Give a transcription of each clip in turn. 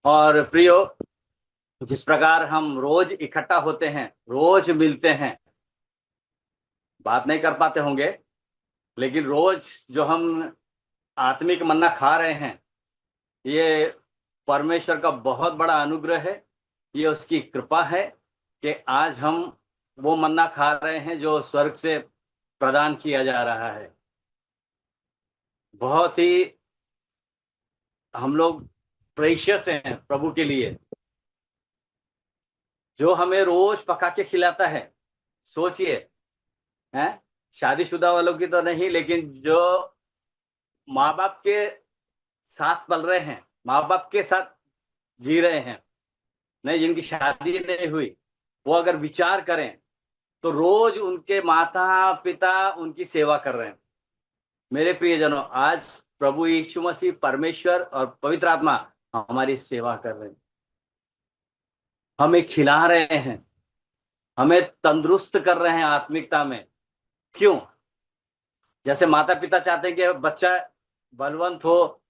और प्रियो, जिस प्रकार हम रोज इकट्ठा होते हैं, रोज मिलते हैं, बात नहीं कर पाते होंगे, लेकिन रोज जो हम आत्मिक मन्ना खा रहे हैं, ये परमेश्वर का बहुत बड़ा अनुग्रह है। ये उसकी कृपा है कि आज हम वो मन्ना खा रहे हैं जो स्वर्ग से प्रदान किया जा रहा है। बहुत ही हम लोग प्रेशियस हैं प्रभु के लिए, जो हमें रोज पका के खिलाता है। सोचिए, हैं, शादीशुदा वालों की तो नहीं, लेकिन जो माँ बाप के साथ पल रहे हैं, माँ बाप के साथ जी रहे हैं, नहीं, जिनकी शादी नहीं हुई, वो अगर विचार करें तो रोज उनके माता पिता उनकी सेवा कर रहे हैं। मेरे प्रियजनों, आज प्रभु यीशु मसीह परमेश्वर और पवित्र आत्मा हमारी सेवा कर रहे हैं, हमें खिला रहे हैं, हमें तंदुरुस्त कर रहे हैं आत्मिकता में। क्यों? जैसे माता पिता चाहते हैं कि बच्चा बलवंत हो,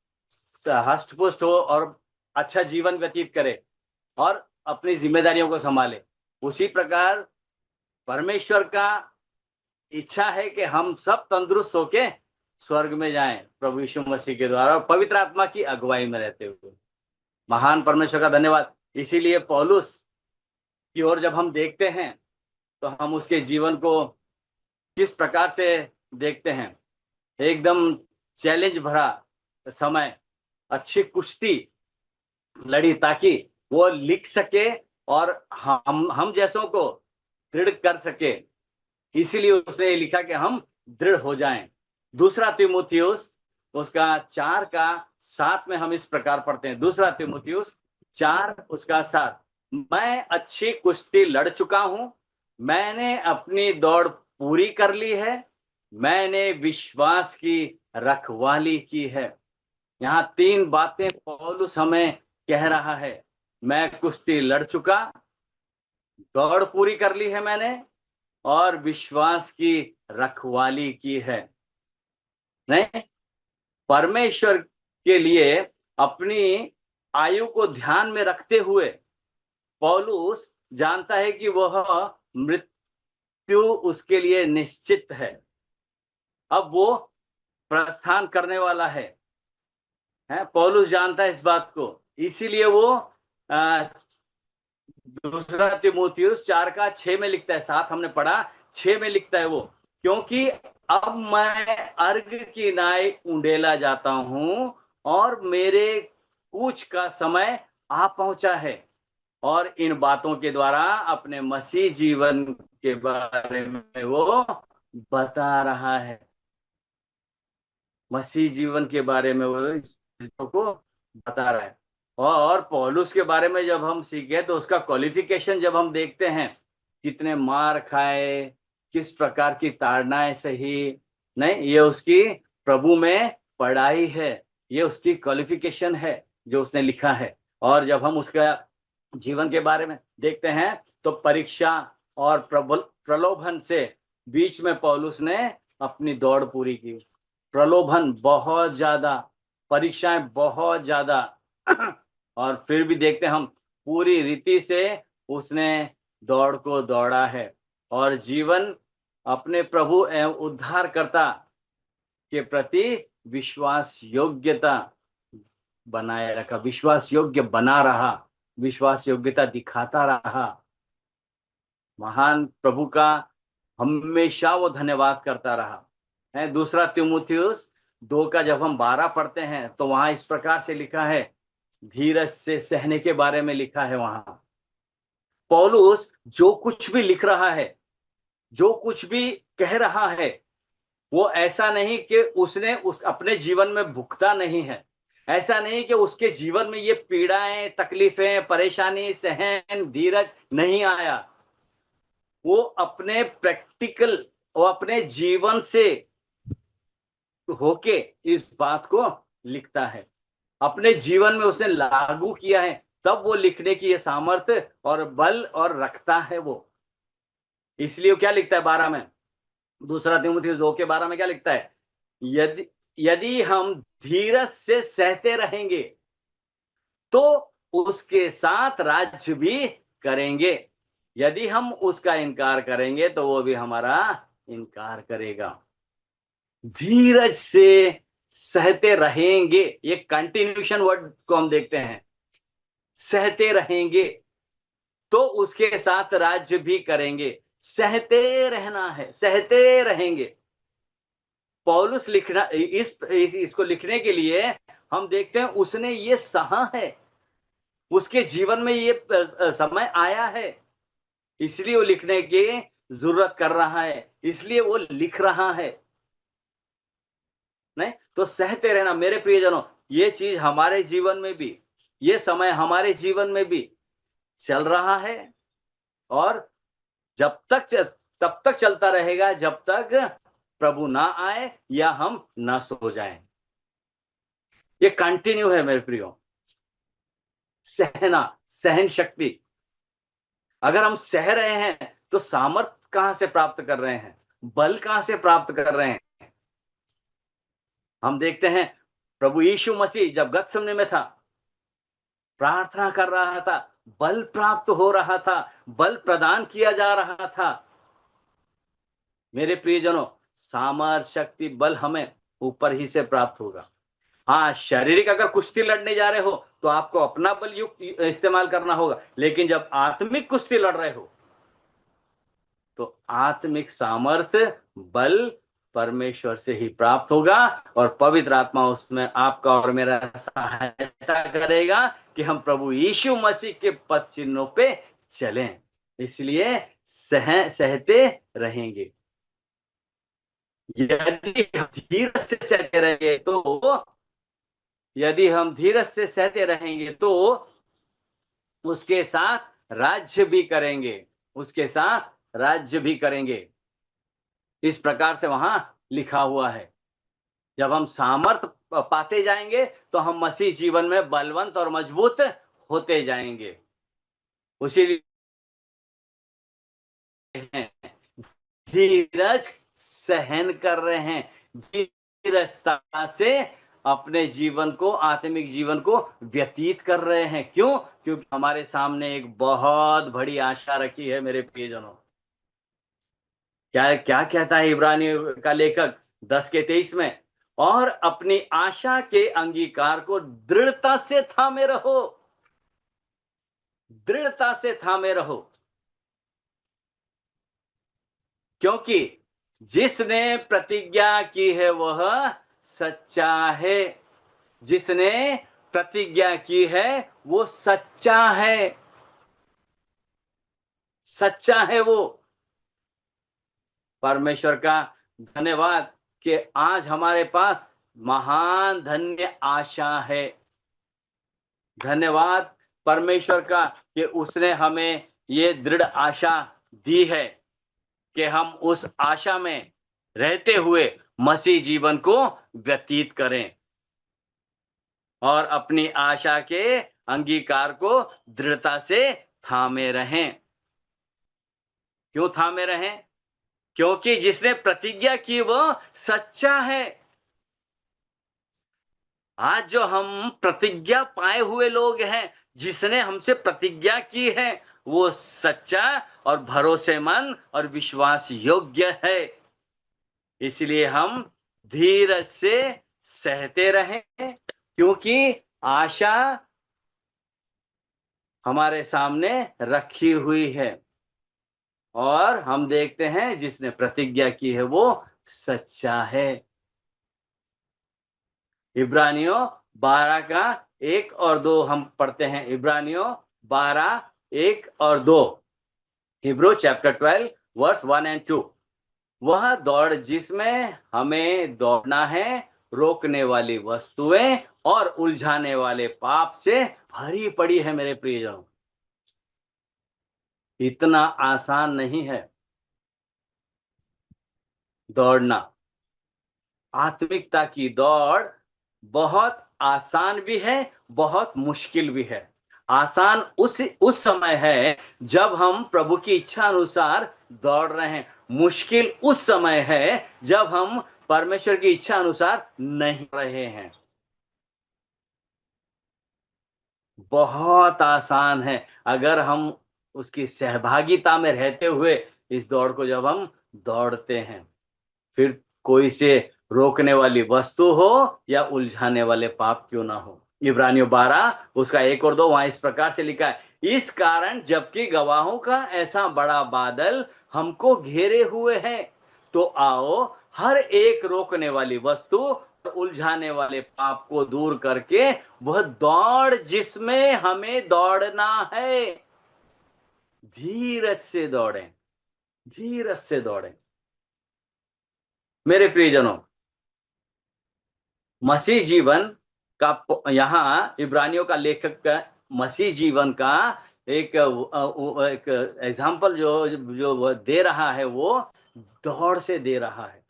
हष्ट पुष्ट हो और अच्छा जीवन व्यतीत करे और अपनी जिम्मेदारियों को संभाले, उसी प्रकार परमेश्वर का इच्छा है कि हम सब तंदुरुस्त होके स्वर्ग में जाएं प्रभु यीशु मसीह के द्वारा और पवित्र आत्मा की अगुवाई में रहते हुए। महान परमेश्वर का धन्यवाद। इसीलिए पौलुस की ओर जब हम देखते हैं तो हम उसके जीवन को किस प्रकार से देखते हैं। एकदम चैलेंज भरा समय, अच्छी कुश्ती लड़ी ताकि वो लिख सके और हम जैसों को दृढ़ कर सके। इसीलिए उसने लिखा कि हम दृढ़ हो जाएं। दूसरा तीमुथियुस उसका 4:7 में हम इस प्रकार पढ़ते हैं। दूसरा तीमुथियुस 4:7, मैं अच्छी कुश्ती लड़ चुका हूं, मैंने अपनी दौड़ पूरी कर ली है, मैंने विश्वास की रखवाली की है। यहाँ 3 बातें पौलुस हमें कह रहा है। मैं कुश्ती लड़ चुका, दौड़ पूरी कर ली है मैंने, और विश्वास की रखवाली की है। नहीं, परमेश्वर के लिए अपनी आयु को ध्यान में रखते हुए पौलुस जानता है कि वह मृत्यु उसके लिए निश्चित है। अब वो प्रस्थान करने वाला है, पौलुस जानता है इस बात को। इसीलिए वो दूसरा तीमुथियुस 4:6 में लिखता है, 7 हमने पढ़ा, 6 में लिखता है वो, क्योंकि अब मैं अर्घ की नाई उंडेला जाता हूं और मेरे कूच का समय आ पहुंचा है, और इन बातों के द्वारा अपने मसीह जीवन के बारे में वो बता रहा है। मसीह जीवन के बारे में वो इस चीजों को बता रहा है। और पौलुस के बारे में जब हम सीखे तो उसका क्वालिफिकेशन जब हम देखते हैं, कितने मार खाए, किस प्रकार की ताड़नाएं सही, नहीं, ये उसकी प्रभु में पढ़ाई है, ये उसकी क्वालिफिकेशन है जो उसने लिखा है। और जब हम उसका जीवन के बारे में देखते हैं तो परीक्षा और प्रबल प्रलोभन से बीच में पौलुस ने अपनी दौड़ पूरी की। प्रलोभन बहुत ज्यादा, परीक्षाएं बहुत ज्यादा और फिर भी देखते हम पूरी रीति से उसने दौड़ को दौड़ा है और जीवन अपने प्रभु एवं उद्धारकर्ता के प्रति विश्वास योग्यता बनाए रखा, विश्वास योग्य बना रहा, विश्वास योग्यता दिखाता रहा। महान प्रभु का हमेशा वो धन्यवाद करता रहा है। दूसरा तीमुथियुस 2 का जब हम 12 पढ़ते हैं तो वहां इस प्रकार से लिखा है, धीरज से सहने के बारे में लिखा है। वहां पौलुस जो कुछ भी लिख रहा है, जो कुछ भी कह रहा है, वो ऐसा नहीं कि उसने उस अपने जीवन में भुगता नहीं है, ऐसा नहीं कि उसके जीवन में ये पीड़ाएं, तकलीफें, परेशानी, सहन, धीरज नहीं आया। वो अपने प्रैक्टिकल, वो अपने जीवन से होके इस बात को लिखता है, अपने जीवन में उसने लागू किया है, तब वो लिखने की ये सामर्थ्य और बल और रखता है वो। इसलिए वो क्या लिखता है 12 में, दूसरा तीमुथियुस 2 के 12 में क्या लिखता है, यदि यदि हम धीरज से सहते रहेंगे तो उसके साथ राज्य भी करेंगे। यदि हम उसका इनकार करेंगे तो वो भी हमारा इनकार करेगा। धीरज से सहते रहेंगे, ये कंटिन्यूशन वर्ड को हम देखते हैं। सहते रहेंगे तो उसके साथ राज्य भी करेंगे। सहते रहना है, सहते रहेंगे। पौलुस लिखना इसको लिखने के लिए हम देखते हैं उसने ये सहा है, उसके जीवन में ये समय आया है, इसलिए वो लिखने की जरूरत कर रहा है, इसलिए वो लिख रहा है। नहीं तो सहते रहना मेरे प्रियजनों, ये चीज हमारे जीवन में भी, ये समय हमारे जीवन में भी चल रहा है। और जब तक तब तक चलता रहेगा जब तक प्रभु ना आए या हम ना सो जाएं। ये कंटिन्यू है मेरे प्रियो। सहना, सहन शक्ति। अगर हम सह रहे हैं तो सामर्थ कहां से प्राप्त कर रहे हैं, बल कहां से प्राप्त कर रहे हैं? हम देखते हैं प्रभु यीशु मसीह जब गत्समने में था, प्रार्थना कर रहा था, बल प्राप्त हो रहा था, बल प्रदान किया जा रहा था। मेरे प्रियजनों, सामर्थ शक्ति बल हमें ऊपर ही से प्राप्त होगा। हाँ, शारीरिक अगर कुश्ती लड़ने जा रहे हो तो आपको अपना बल युक्त इस्तेमाल करना होगा, लेकिन जब आत्मिक कुश्ती लड़ रहे हो तो आत्मिक सामर्थ्य बल परमेश्वर से ही प्राप्त होगा, और पवित्र आत्मा उसमें आपका और मेरा सहायता करेगा कि हम प्रभु यीशु मसीह के पद चिन्हों पे चलें। इसलिए सहते रहेंगे। यदि हम धीरज से सहते रहेंगे तो, यदि हम धीरज से सहते रहेंगे तो उसके साथ राज्य भी करेंगे, उसके साथ राज्य भी करेंगे। इस प्रकार से वहां लिखा हुआ है। जब हम सामर्थ पाते जाएंगे तो हम मसीह जीवन में बलवंत और मजबूत होते जाएंगे। उसी धीरज सहन कर रहे हैं, धीरजता से अपने जीवन को, आत्मिक जीवन को व्यतीत कर रहे हैं। क्यों? क्योंकि हमारे सामने एक बहुत बड़ी आशा रखी है मेरे प्रियजनों। क्या क्या कहता है इब्रानियों का लेखक 10:23 में? और अपनी आशा के अंगीकार को दृढ़ता से थामे रहो, दृढ़ता से थामे रहो, क्योंकि जिसने प्रतिज्ञा की है वह सच्चा है। जिसने प्रतिज्ञा की है वो सच्चा है, सच्चा है वो। परमेश्वर का धन्यवाद कि आज हमारे पास महान धन्य आशा है। धन्यवाद परमेश्वर का कि उसने हमें ये दृढ़ आशा दी है कि हम उस आशा में रहते हुए मसीह जीवन को व्यतीत करें और अपनी आशा के अंगीकार को दृढ़ता से थामे रहें। क्यों थामे रहें? क्योंकि जिसने प्रतिज्ञा की वो सच्चा है। आज जो हम प्रतिज्ञा पाए हुए लोग हैं, जिसने हमसे प्रतिज्ञा की है वो सच्चा और भरोसेमंद और विश्वास योग्य है। इसलिए हम धीरज से सहते रहें, क्योंकि आशा हमारे सामने रखी हुई है और हम देखते हैं जिसने प्रतिज्ञा की है वो सच्चा है। इब्रानियों 12 का 1 और 2 हम पढ़ते हैं। इब्रानियों 12 1 और 2। Hebrew chapter 12 verse 1 and 2। वह दौड़ जिसमें हमें दौड़ना है रोकने वाली वस्तुएं और उलझाने वाले पाप से भरी पड़ी है मेरे प्रियजनों। इतना आसान नहीं है दौड़ना। आत्मिकता की दौड़ बहुत आसान भी है, बहुत मुश्किल भी है। आसान उस समय है जब हम प्रभु की इच्छा अनुसार दौड़ रहे हैं। मुश्किल उस समय है जब हम परमेश्वर की इच्छा अनुसार नहीं रहे हैं। बहुत आसान है अगर हम उसकी सहभागिता में रहते हुए इस दौड़ को जब हम दौड़ते हैं। फिर कोई से रोकने वाली वस्तु हो या उलझाने वाले पाप क्यों ना हो। इब्रानियों 12 उसका 1 और 2 वहां इस प्रकार से लिखा है, इस कारण जबकि गवाहों का ऐसा बड़ा बादल हमको घेरे हुए है, तो आओ हर एक रोकने वाली वस्तु, उलझाने वाले पाप को दूर करके वह दौड़ जिसमें हमें दौड़ना है, धीरज से दौड़ें, धीरज से दौड़ें। मेरे प्रियजनों, मसीह जीवन का यहाँ इब्रानियों का लेखक का मसीह जीवन का एक एग्जाम्पल जो जो वो दे रहा है, वो दौड़ से दे रहा है।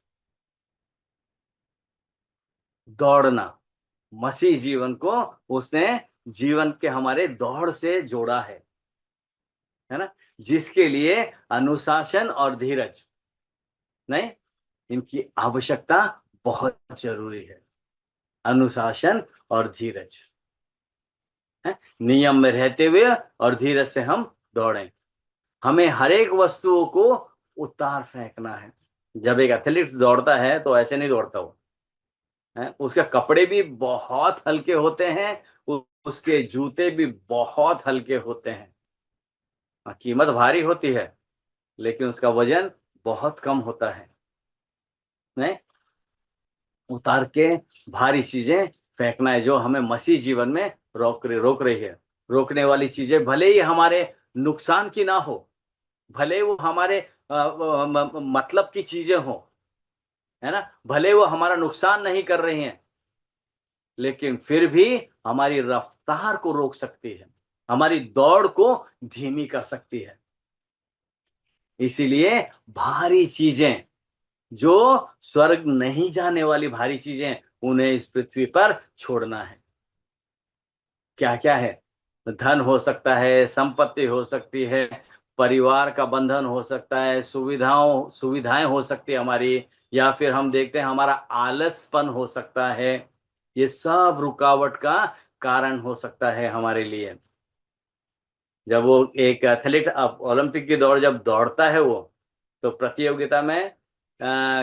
दौड़ना, मसीह जीवन को उसने जीवन के हमारे दौड़ से जोड़ा है ना, जिसके लिए अनुशासन और धीरज नहीं, इनकी आवश्यकता बहुत जरूरी है। अनुशासन और धीरज है, नियम में रहते हुए और धीरज से हम दौड़ें। हमें हर एक वस्तुओं को उतार फेंकना है। जब एक एथलीट दौड़ता है तो ऐसे नहीं दौड़ता वो है, उसके कपड़े भी बहुत हल्के होते हैं, उसके जूते भी बहुत हल्के होते हैं। कीमत भारी होती है लेकिन उसका वजन बहुत कम होता है। नहीं, उतार के भारी चीजें फेंकना है जो हमें मसीह जीवन में रोक रही है। रोकने वाली चीजें भले ही हमारे नुकसान की ना हो, भले वो हमारे मतलब की चीजें हो, है ना, भले वो हमारा नुकसान नहीं कर रही हैं, लेकिन फिर भी हमारी रफ्तार को रोक सकती है, हमारी दौड़ को धीमी कर सकती है। इसीलिए भारी चीजें, जो स्वर्ग नहीं जाने वाली भारी चीजें, उन्हें इस पृथ्वी पर छोड़ना है। क्या क्या है? धन हो सकता है, संपत्ति हो सकती है, परिवार का बंधन हो सकता है, सुविधाएं हो सकती है हमारी, या फिर हम देखते हैं हमारा आलसपन हो सकता है। ये सब रुकावट का कारण हो सकता है हमारे लिए। जब वो एक एथलीट ओलंपिक की दौड़ जब दौड़ता है वो, तो प्रतियोगिता में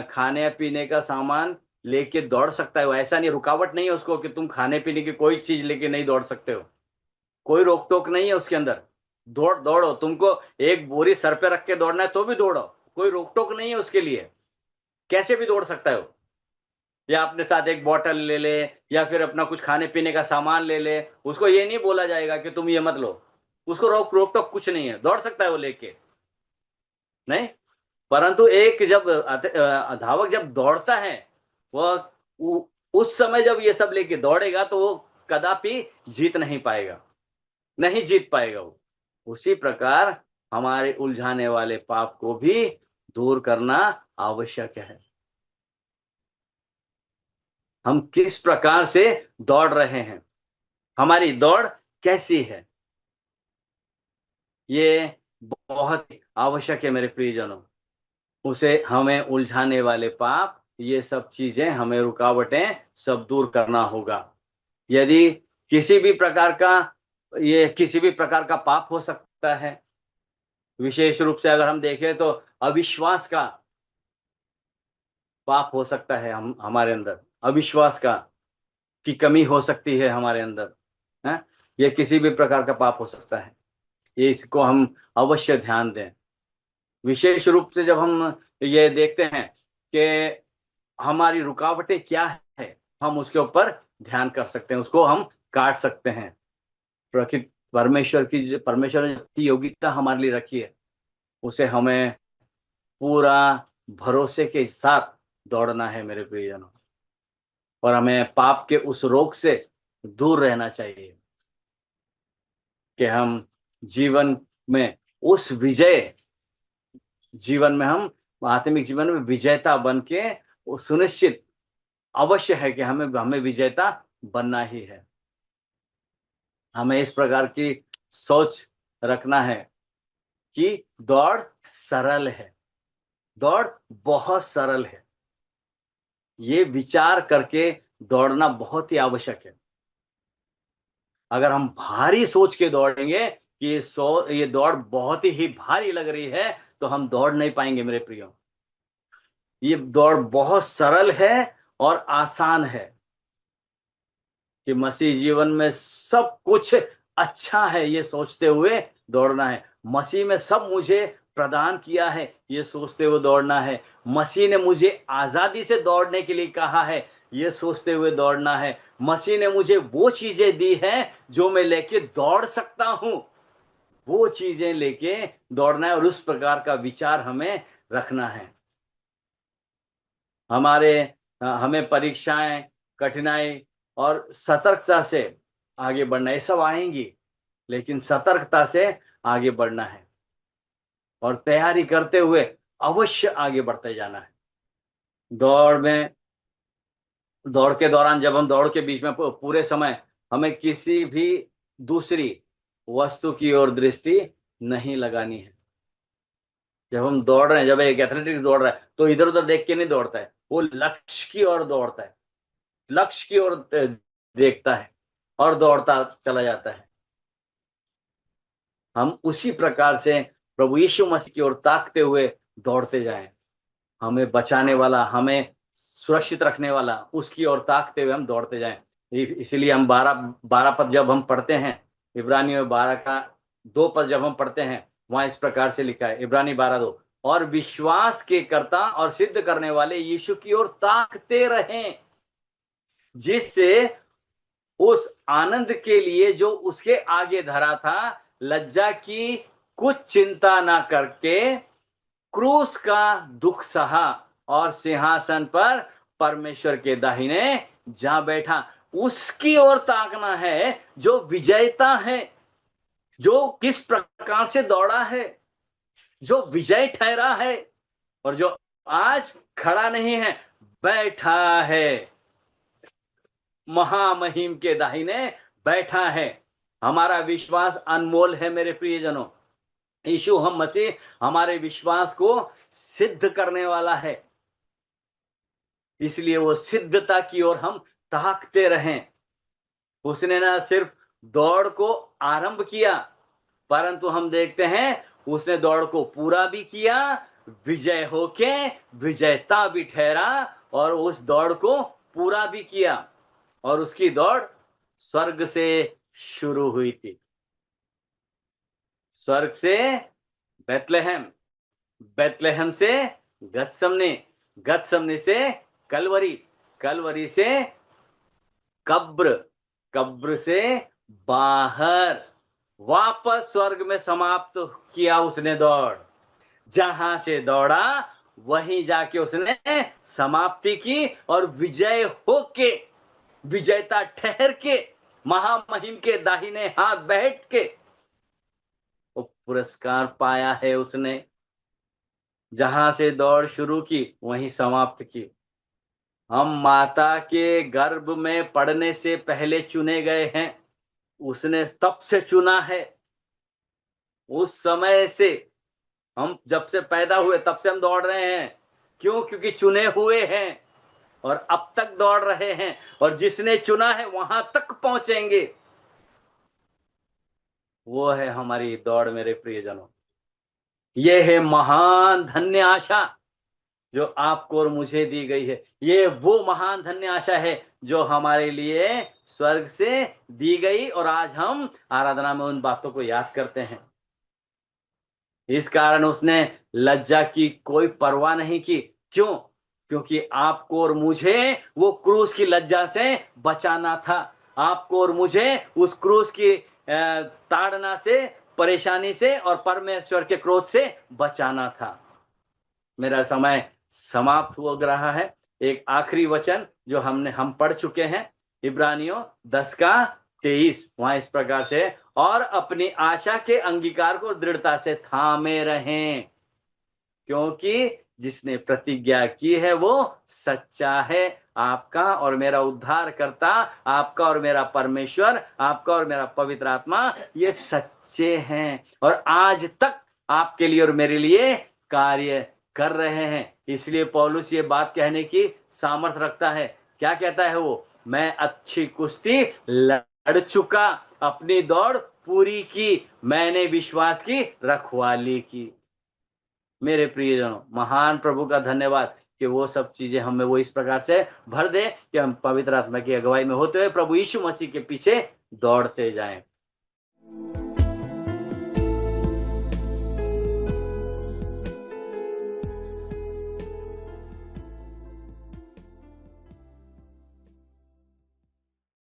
खाने पीने का सामान लेके दौड़ सकता है वो। ऐसा नहीं, रुकावट नहीं है उसको कि तुम खाने पीने की कोई चीज लेके नहीं दौड़ सकते हो, कोई रोक टोक नहीं है उसके अंदर। दौड़ो, तुमको एक बोरी सर पे रख के दौड़ना है तो भी दौड़ो, कोई रोक टोक नहीं है उसके लिए, कैसे भी दौड़ सकता है वो। या अपने साथ एक बोतल ले ले, या फिर अपना कुछ खाने पीने का सामान ले ले, उसको ये नहीं बोला जाएगा कि तुम ये मत लो। उसको रोक टोक कुछ नहीं है, दौड़ सकता है वो लेके। नहीं, परंतु एक जब धावक जब दौड़ता है, वह उस समय जब ये सब लेके दौड़ेगा तो वो कदापि जीत नहीं पाएगा, नहीं जीत पाएगा वो। उसी प्रकार हमारे उलझाने वाले पाप को भी दूर करना आवश्यक है। हम किस प्रकार से दौड़ रहे हैं, हमारी दौड़ कैसी है, ये बहुत आवश्यक है मेरे प्रियजनों। उसे हमें उलझाने वाले पाप, ये सब चीजें, हमें रुकावटें सब दूर करना होगा। यदि किसी भी प्रकार का किसी भी प्रकार का पाप हो सकता है, विशेष रूप से अगर हम देखें तो अविश्वास का पाप हो सकता है, हम हमारे अंदर अविश्वास की कमी हो सकती है हमारे अंदर है, ये किसी भी प्रकार का पाप हो सकता है। ये इसको हम अवश्य ध्यान दें। विशेष रूप से जब हम ये देखते हैं कि हमारी रुकावटें क्या है, हम उसके ऊपर ध्यान कर सकते हैं, उसको हम काट सकते हैं। प्रकृति परमेश्वर ने जितनी योग्यता हमारे लिए रखी है, उसे हमें पूरा भरोसे के साथ दौड़ना है मेरे प्रियजनों। और हमें पाप के उस रोग से दूर रहना चाहिए कि हम जीवन में उस विजय जीवन में हम आत्मिक जीवन में विजेता बन के, वो सुनिश्चित अवश्य है कि हमें हमें विजेता बनना ही है। हमें इस प्रकार की सोच रखना है कि दौड़ सरल है, दौड़ बहुत सरल है। ये विचार करके दौड़ना बहुत ही आवश्यक है। अगर हम भारी सोच के दौड़ेंगे कि ये दौड़ बहुत ही भारी लग रही है, तो हम दौड़ नहीं पाएंगे मेरे प्रियो। ये दौड़ बहुत सरल है और आसान है कि मसीह जीवन में सब कुछ अच्छा है, ये सोचते हुए दौड़ना है। मसीह में सब मुझे प्रदान किया है, ये सोचते हुए दौड़ना है। मसीह ने मुझे आजादी से दौड़ने के लिए कहा है, ये सोचते हुए दौड़ना है। मसीह ने मुझे वो चीजें दी हैं जो मैं लेके दौड़ सकता हूं, वो चीजें लेके दौड़ना है, और उस प्रकार का विचार हमें रखना है। हमें परीक्षाएं, कठिनाई और सतर्कता से आगे बढ़ना, ये सब आएंगी, लेकिन सतर्कता से आगे बढ़ना है और तैयारी करते हुए अवश्य आगे बढ़ते जाना है। दौड़ के दौरान, जब हम दौड़ के बीच में पूरे समय हमें किसी भी दूसरी वस्तु की ओर दृष्टि नहीं लगानी है। जब हम दौड़ रहे हैं, जब एक एथलेटिक्स दौड़ रहा है, तो इधर उधर देख के नहीं दौड़ता है, वो लक्ष्य की ओर दौड़ता है, लक्ष्य की ओर देखता है और दौड़ता चला जाता है। हम उसी प्रकार से प्रभु यीशु मसीह की ओर ताकते हुए दौड़ते जाएं। हमें बचाने वाला, हमें सुरक्षित रखने वाला, उसकी ओर ताकते हुए हम दौड़ते जाएं। इसीलिए हम 12 पद जब हम पढ़ते हैं, इब्रानियों 12 का 2 पद जब हम पढ़ते हैं, वहां इस प्रकार से लिखा है, इब्रानी 12:2, और विश्वास के कर्ता और सिद्ध करने वाले यीशु की ओर ताकते रहें, जिससे उस आनंद के लिए जो उसके आगे धरा था, लज्जा की कुछ चिंता ना करके क्रूस का दुख सहा और सिंहासन पर परमेश्वर के दाहिने जा बैठा। उसकी ओर ताकना है जो विजेता है, जो किस प्रकार से दौड़ा है, जो विजय ठहरा है, और जो आज खड़ा नहीं है, बैठा है, महामहिम के दाहिने बैठा है। हमारा विश्वास अनमोल है मेरे प्रियजनों। यीशु हम मसीह हमारे विश्वास को सिद्ध करने वाला है, इसलिए वो सिद्धता की ओर हम ताकते रहें। उसने ना सिर्फ दौड़ को आरंभ किया, परंतु हम देखते हैं उसने दौड़ को पूरा भी किया, विजय होके विजेता भी ठहरा, और उस दौड़ को पूरा भी किया। और उसकी दौड़ स्वर्ग से शुरू हुई थी, स्वर्ग से बेतलेहम, बेतलेहम से गतसमने, गतसमने से कलवरी, कलवरी से कब्र, कब्र से बाहर, वापस स्वर्ग में समाप्त किया उसने दौड़। जहां से दौड़ा वहीं जाके उसने समाप्ति की, और विजय होके, विजेता ठहर के, महामहिम के दाहिने हाथ बैठ के वो पुरस्कार पाया है उसने। जहां से दौड़ शुरू की वहीं समाप्त की। हम माता के गर्भ में पड़ने से पहले चुने गए हैं, उसने तब से चुना है। उस समय से, हम जब से पैदा हुए तब से हम दौड़ रहे हैं। क्यों? क्योंकि चुने हुए हैं और अब तक दौड़ रहे हैं, और जिसने चुना है वहां तक पहुंचेंगे। वो है हमारी दौड़ मेरे प्रियजनों। ये है महान धन्य आशा जो आपको और मुझे दी गई है। ये वो महान धन्य आशा है जो हमारे लिए स्वर्ग से दी गई, और आज हम आराधना में उन बातों को याद करते हैं। इस कारण उसने लज्जा की कोई परवाह नहीं की। क्यों? क्योंकि आपको और मुझे वो क्रूस की लज्जा से बचाना था। आपको और मुझे उस क्रूस की ताड़ना से, परेशानी से और परमेश्वर के क्रोध से बचाना था। मेरा समय समाप्त हो रहा है। एक आखिरी वचन जो हम पढ़ चुके हैं, इब्रानियों 10 का 23, वहां इस प्रकार से, और अपनी आशा के अंगीकार को दृढ़ता से थामे रहें, क्योंकि जिसने प्रतिज्ञा की है वो सच्चा है। आपका और मेरा उद्धार करता, आपका और मेरा परमेश्वर, आपका और मेरा पवित्र आत्मा, ये सच्चे हैं और आज तक आपके लिए और मेरे लिए कार्य कर रहे हैं। इसलिए पौलुस ये बात कहने की सामर्थ रखता है। क्या कहता है वो? मैं अच्छी कुश्ती लड़ चुका, अपनी दौड़ पूरी की, मैंने विश्वास की रखवाली की। मेरे प्रियजनों, महान प्रभु का धन्यवाद कि वो सब चीजें हमें वो इस प्रकार से भर दे कि हम पवित्र आत्मा की अगुवाई में होते हुए प्रभु यीशु मसीह के पीछे दौड़ते जाएं।